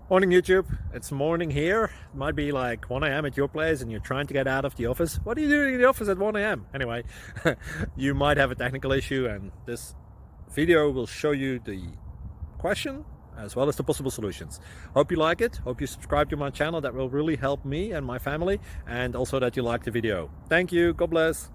Morning YouTube, it's morning here. It might be like 1 a.m. at your place and you're trying to get out of the office. What are you doing in the office at 1 a.m.? Anyway, you might have a technical issue and this video will show you the question as well as the possible solutions. Hope you like it, hope you subscribe to my channel. That will really help me and my family, and also that you like the video. Thank you, God bless.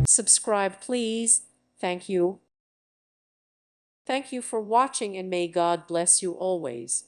Subscribe, please. Thank you. Thank you for watching, and may God bless you always.